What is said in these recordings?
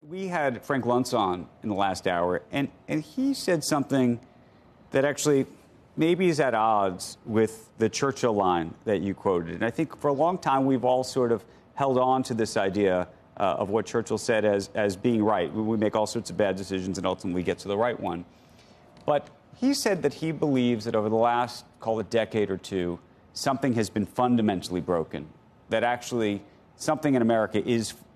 We had Frank Luntz on in the last hour, and he said something that actually maybe is at odds with the Churchill line that you quoted. And I think for a long time we've all sort of held on to this idea of what Churchill said as being right. We make all sorts of bad decisions and ultimately get to the right one. But he said that he believes that over the last, call it decade or two, something has been fundamentally broken, that actually something in America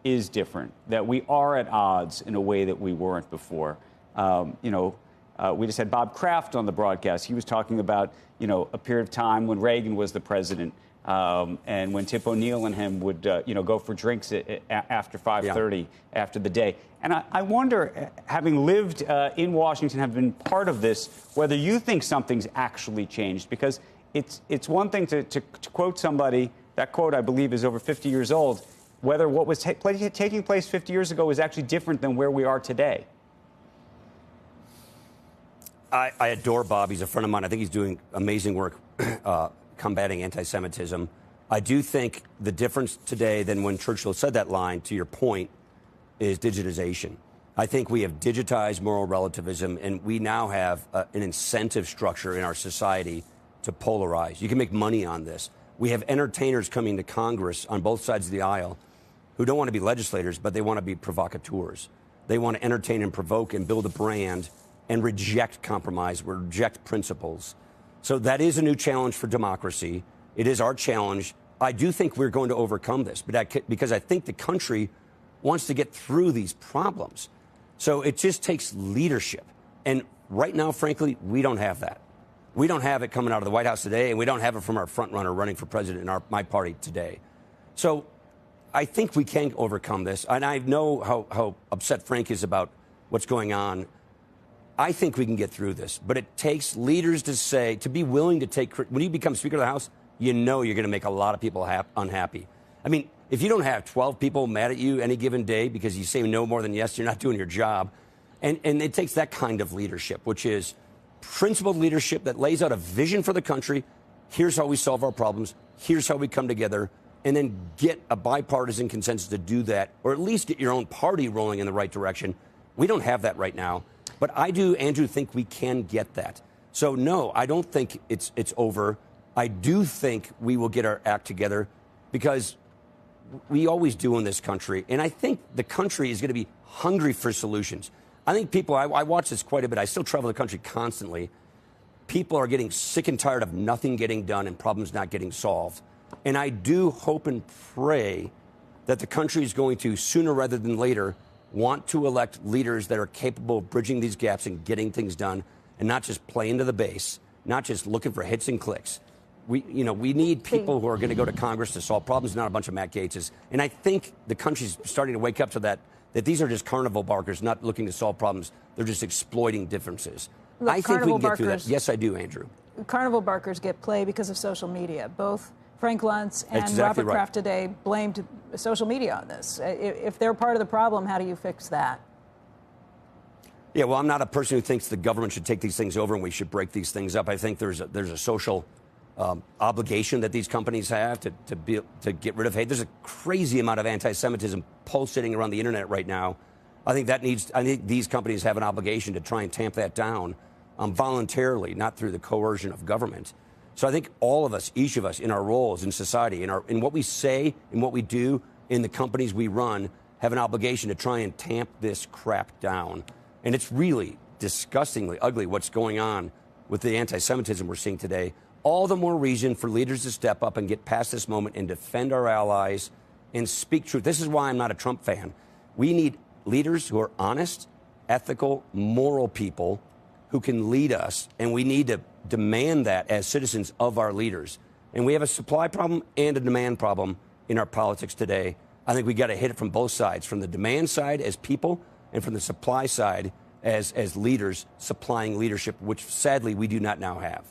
is different, that we are at odds in a way that we weren't before. We just had Bob Kraft on the broadcast. He was talking about, a period of time when Reagan was the president and when Tip O'Neill and him would, go for drinks after 5:30 after the day. And I wonder, having lived in Washington, have been part of this, whether you think something's actually changed, because it's one thing to quote somebody. That quote, I believe, is over 50 years old. Whether what was taking place 50 years ago is actually different than where we are today. I adore Bob. He's a friend of mine. I think he's doing amazing work combating anti-Semitism. I do think the difference today than when Churchill said that line, to your point, is digitization. I think we have digitized moral relativism, and we now have an incentive structure in our society to polarize. You can make money on this. We have entertainers coming to Congress on both sides of the aisle who don't want to be legislators, but they want to be provocateurs. They want to entertain and provoke and build a brand and reject compromise, reject principles. So that is a new challenge for democracy. It is our challenge. I do think we're going to overcome this, because I think the country wants to get through these problems. So it just takes leadership. And right now, frankly, we don't have that. We don't have it coming out of the White House today, and we don't have it from our front runner running for president in my party today. So I think we can overcome this. And I know how upset Frank is about what's going on. I think we can get through this. But it takes leaders to be willing to take, when you become Speaker of the House, you're going to make a lot of people unhappy. I mean, if you don't have 12 people mad at you any given day because you say no more than yes, you're not doing your job. And it takes that kind of leadership, which is principled leadership that lays out a vision for the country. Here's how we solve our problems. Here's how we come together, and then get a bipartisan consensus to do that, or at least get your own party rolling in the right direction. We don't have that right now, but I do, Andrew, think we can get that. So no, I don't think it's over. I do think we will get our act together, because we always do in this country, and I think the country is going to be hungry for solutions. I think people, I watch this quite a bit. I still travel the country constantly. People are getting sick and tired of nothing getting done and problems not getting solved. And I do hope and pray that the country is going to, sooner rather than later, want to elect leaders that are capable of bridging these gaps and getting things done, and not just playing to the base, not just looking for hits and clicks. We need people who are going to go to Congress to solve problems, not a bunch of Matt Gaetzes. And I think the country's starting to wake up to that these are just carnival barkers not looking to solve problems. They're just exploiting differences. Look, I think we can get through that. Yes, I do, Andrew. Carnival barkers get play because of social media. Both Frank Luntz and exactly Robert Kraft today blamed social media on this. If they're part of the problem, how do you fix that? Yeah, well, I'm not a person who thinks the government should take these things over and we should break these things up. I think there's a social obligation that these companies have to get rid of hate. There's a crazy amount of anti-Semitism pulsating around the internet right now. I think these companies have an obligation to try and tamp that down voluntarily, not through the coercion of government. So I think all of us, each of us, in our roles in society, in what we say, in what we do, in the companies we run, have an obligation to try and tamp this crap down. And it's really disgustingly ugly what's going on with the anti-Semitism we're seeing today. All the more reason for leaders to step up and get past this moment and defend our allies and speak truth. This is why I'm not a Trump fan. We need leaders who are honest, ethical, moral people who can lead us, and we need to demand that as citizens of our leaders. And we have a supply problem and a demand problem in our politics today. I think we got to hit it from both sides, from the demand side as people and from the supply side as leaders supplying leadership, which sadly we do not now have.